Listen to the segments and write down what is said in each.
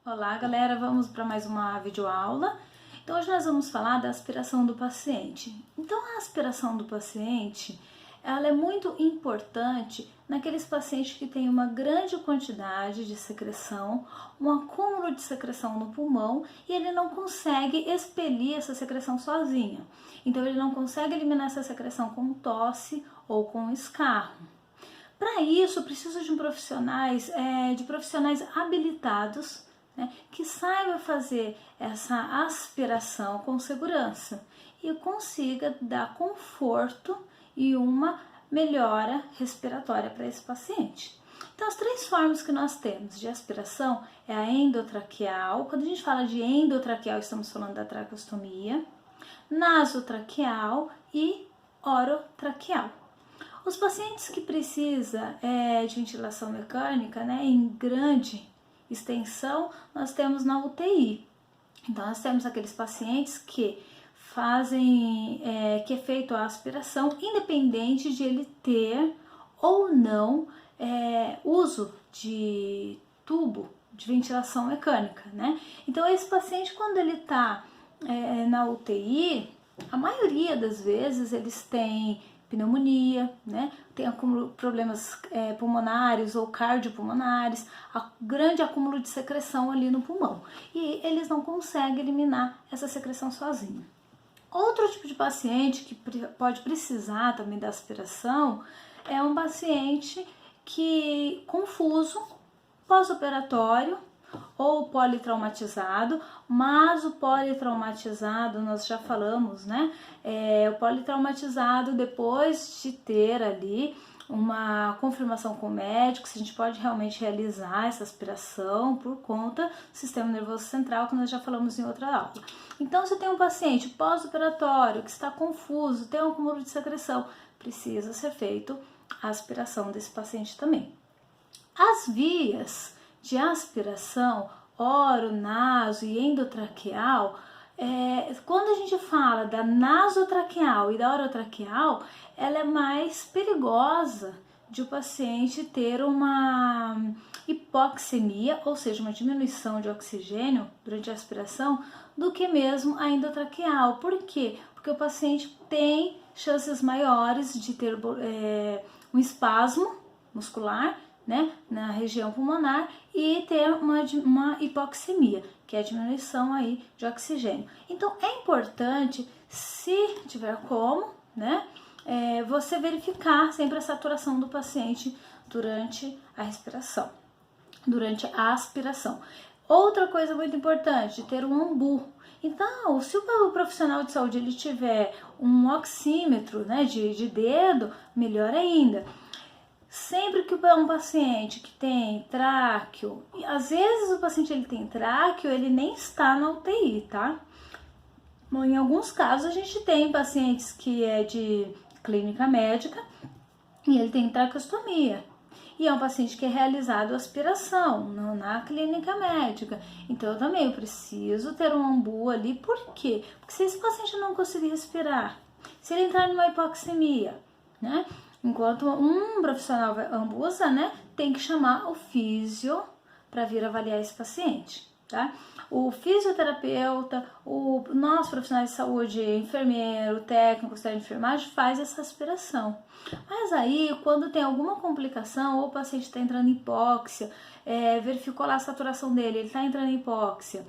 Olá galera, vamos para mais uma videoaula. Então hoje nós vamos falar da aspiração do paciente. Então a aspiração do paciente, ela é muito importante naqueles pacientes que têm uma grande quantidade de secreção, um acúmulo de secreção no pulmão e ele não consegue expelir essa secreção sozinho. Então ele não consegue eliminar essa secreção com tosse ou com escarro. Para isso, precisa de profissionais habilitados, né, que saiba fazer essa aspiração com segurança e consiga dar conforto e uma melhora respiratória para esse paciente. Então, as três formas que nós temos de aspiração é a endotraqueal. Quando a gente fala de endotraqueal, estamos falando da traqueostomia, nasotraqueal e orotraqueal. Os pacientes que precisam de ventilação mecânica, né, em grande extensão, nós temos na UTI. Então, nós temos aqueles pacientes que que é feito a aspiração, independente de ele ter ou não uso de tubo de ventilação mecânica, né? Então, esse paciente, quando ele está na UTI, a maioria das vezes eles têm pneumonia, né? Tem problemas pulmonares ou cardiopulmonares, grande acúmulo de secreção ali no pulmão. E eles não conseguem eliminar essa secreção sozinho. Outro tipo de paciente que pode precisar também da aspiração é um paciente confuso, pós-operatório, ou politraumatizado, mas o politraumatizado, nós já falamos, né? O politraumatizado, depois de ter ali uma confirmação com o médico, se a gente pode realmente realizar essa aspiração por conta do sistema nervoso central, que nós já falamos em outra aula. Então, se tem um paciente pós-operatório que está confuso, tem um acúmulo de secreção, precisa ser feito a aspiração desse paciente também. As vias de aspiração, oro, naso e endotraqueal, quando a gente fala da nasotraqueal e da orotraqueal, ela é mais perigosa de o paciente ter uma hipoxemia, ou seja, uma diminuição de oxigênio durante a aspiração, do que mesmo a endotraqueal. Por quê? Porque o paciente tem chances maiores de ter um espasmo muscular, né, na região pulmonar e ter uma hipoxemia, que é a diminuição aí de oxigênio. Então é importante, se tiver como, né, você verificar sempre a saturação do paciente durante a respiração, durante a aspiração. Outra coisa muito importante, ter um ambu. Então, se o profissional de saúde ele tiver um oxímetro, né, de dedo, melhor ainda. Sempre que um paciente que tem tráqueo, às vezes o paciente ele tem tráqueo, ele nem está na UTI, tá? Bom, em alguns casos a gente tem pacientes que é de clínica médica e ele tem traqueostomia. E é um paciente que é realizado aspiração na clínica médica. Então eu também preciso ter um ambu ali. Por quê? Porque se esse paciente não conseguir respirar, se ele entrar numa hipoxemia, né? Enquanto um profissional ambusa, né, tem que chamar o físio para vir avaliar esse paciente, tá? O fisioterapeuta, nós profissionais de saúde, enfermeiro, técnico, auxiliar de enfermagem, faz essa aspiração. Mas aí, quando tem alguma complicação, ou o paciente está entrando em hipóxia, verificou lá a saturação dele, ele está entrando em hipóxia,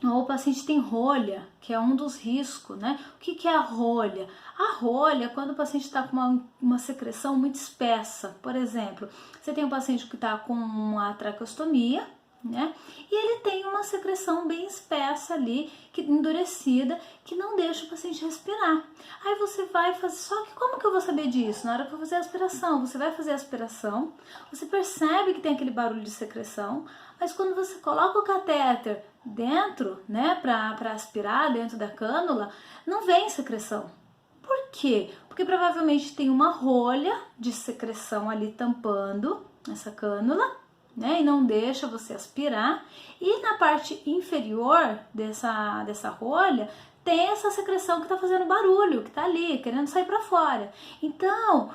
ou o paciente tem rolha, que é um dos riscos, né? O que é a rolha? A rolha é quando o paciente está com uma secreção muito espessa. Por exemplo, você tem um paciente que está com uma traqueostomia, né? E ele tem uma secreção bem espessa ali, endurecida, que não deixa o paciente respirar. Aí você vai fazer, só que como que eu vou saber disso? Na hora que eu fazer a aspiração, você vai fazer a aspiração, você percebe que tem aquele barulho de secreção, mas quando você coloca o catéter dentro, né, para aspirar dentro da cânula, não vem secreção. Por quê? Porque provavelmente tem uma rolha de secreção ali tampando essa cânula, né, e não deixa você aspirar, e na parte inferior dessa rolha tem essa secreção que está fazendo barulho, que está ali, querendo sair para fora. Então,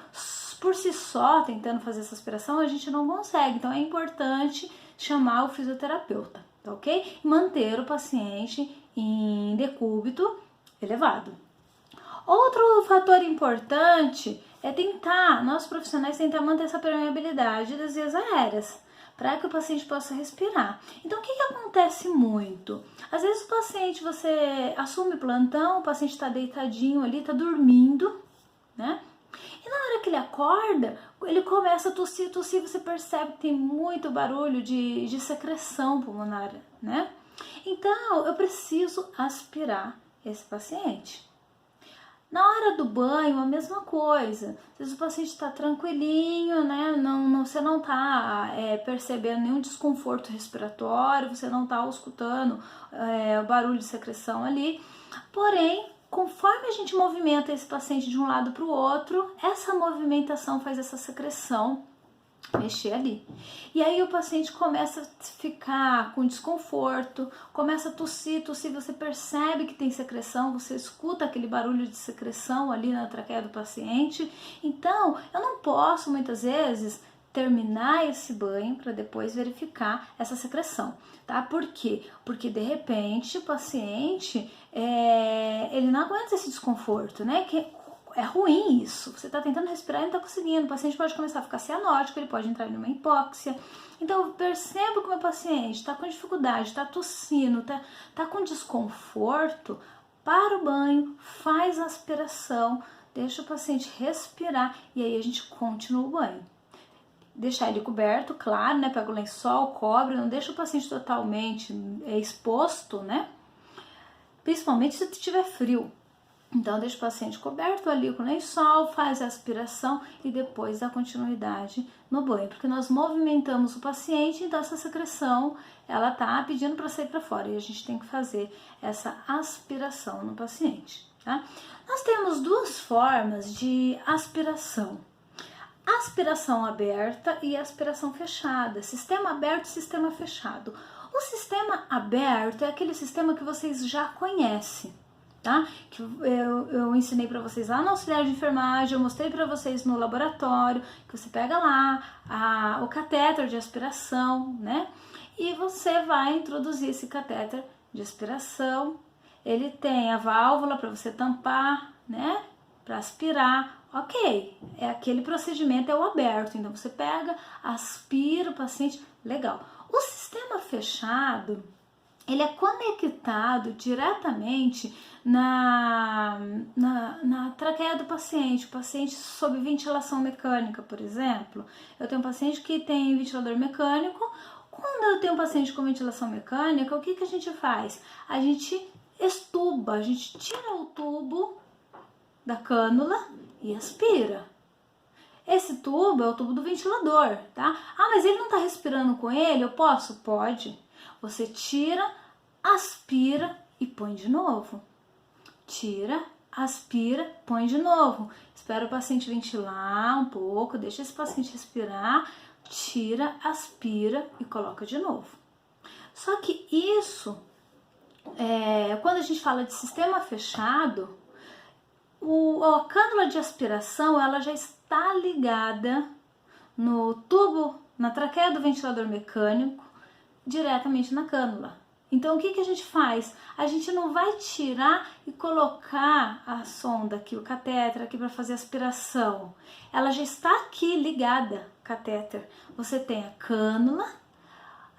por si só, tentando fazer essa aspiração, a gente não consegue. Então, é importante chamar o fisioterapeuta. tá ok? E manter o paciente em decúbito elevado. Outro fator importante é nós profissionais tentar manter essa permeabilidade das vias aéreas, para que o paciente possa respirar. Então, o que acontece muito? Às vezes o paciente, você assume plantão, o paciente está deitadinho ali, está dormindo, né? E na hora que ele acorda, ele começa a tossir, você percebe que tem muito barulho de secreção pulmonar, né? Então, eu preciso aspirar esse paciente. Na hora do banho, a mesma coisa. Às vezes o paciente está tranquilinho, né? Você não está percebendo nenhum desconforto respiratório, você não está escutando o barulho de secreção ali. Porém, conforme a gente movimenta esse paciente de um lado para o outro, essa movimentação faz essa secreção mexer ali. E aí o paciente começa a ficar com desconforto, começa a tossir, você percebe que tem secreção, você escuta aquele barulho de secreção ali na traqueia do paciente. Então, eu não posso muitas vezes terminar esse banho para depois verificar essa secreção, tá? Por quê? Porque de repente o paciente ele não aguenta esse desconforto, né? É ruim isso, você está tentando respirar e não está conseguindo, o paciente pode começar a ficar cianótico, ele pode entrar em uma hipóxia. Então eu percebo que o meu paciente está com dificuldade, está tossindo, está com desconforto, para o banho, faz a aspiração, deixa o paciente respirar e aí a gente continua o banho. Deixar ele coberto, claro, né? Pega o lençol, cobre, não deixa o paciente totalmente exposto, né? Principalmente se tiver frio. Então, deixa o paciente coberto ali com lençol, faz a aspiração e depois dá continuidade no banho. Porque nós movimentamos o paciente, então essa secreção, ela tá pedindo para sair para fora. E a gente tem que fazer essa aspiração no paciente, tá? Nós temos duas formas de aspiração. Aspiração aberta e aspiração fechada. Sistema aberto e sistema fechado. O sistema aberto é aquele sistema que vocês já conhecem, tá? Que eu ensinei para vocês lá no auxiliar de enfermagem, eu mostrei para vocês no laboratório, que você pega lá o catéter de aspiração, né? E você vai introduzir esse catéter de aspiração. Ele tem a válvula para você tampar, né? Para aspirar. Ok, aquele procedimento é o aberto, então você pega, aspira o paciente, legal. O sistema fechado, ele é conectado diretamente na traqueia do paciente. O paciente sob ventilação mecânica, por exemplo. Eu tenho um paciente que tem ventilador mecânico. Quando eu tenho um paciente com ventilação mecânica, o que a gente faz? A gente extuba, a gente tira o tubo da cânula e aspira. Esse tubo é o tubo do ventilador, tá? Ah, mas ele não tá respirando com ele? Eu posso? Pode. Você tira, aspira e põe de novo. Tira, aspira, põe de novo. Espera o paciente ventilar um pouco, deixa esse paciente respirar, tira, aspira e coloca de novo. Só que isso, quando a gente fala de sistema fechado, a cânula de aspiração, ela já está ligada no tubo, na traqueia do ventilador mecânico, diretamente na cânula. Então, o que a gente faz? A gente não vai tirar e colocar a sonda aqui, o catéter aqui para fazer aspiração. Ela já está aqui ligada, catéter. Você tem a cânula,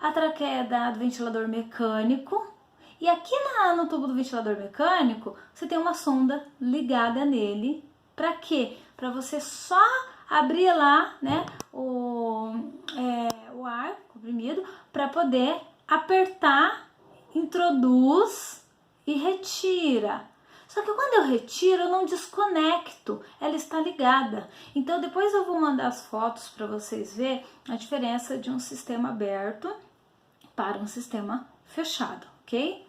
a traqueia do ventilador mecânico, e aqui no tubo do ventilador mecânico, você tem uma sonda ligada nele. Para quê? Para você só abrir lá, né, o ar comprimido para poder apertar, introduz e retira. Só que quando eu retiro, eu não desconecto, ela está ligada. Então depois eu vou mandar as fotos para vocês verem a diferença de um sistema aberto para um sistema fechado, ok?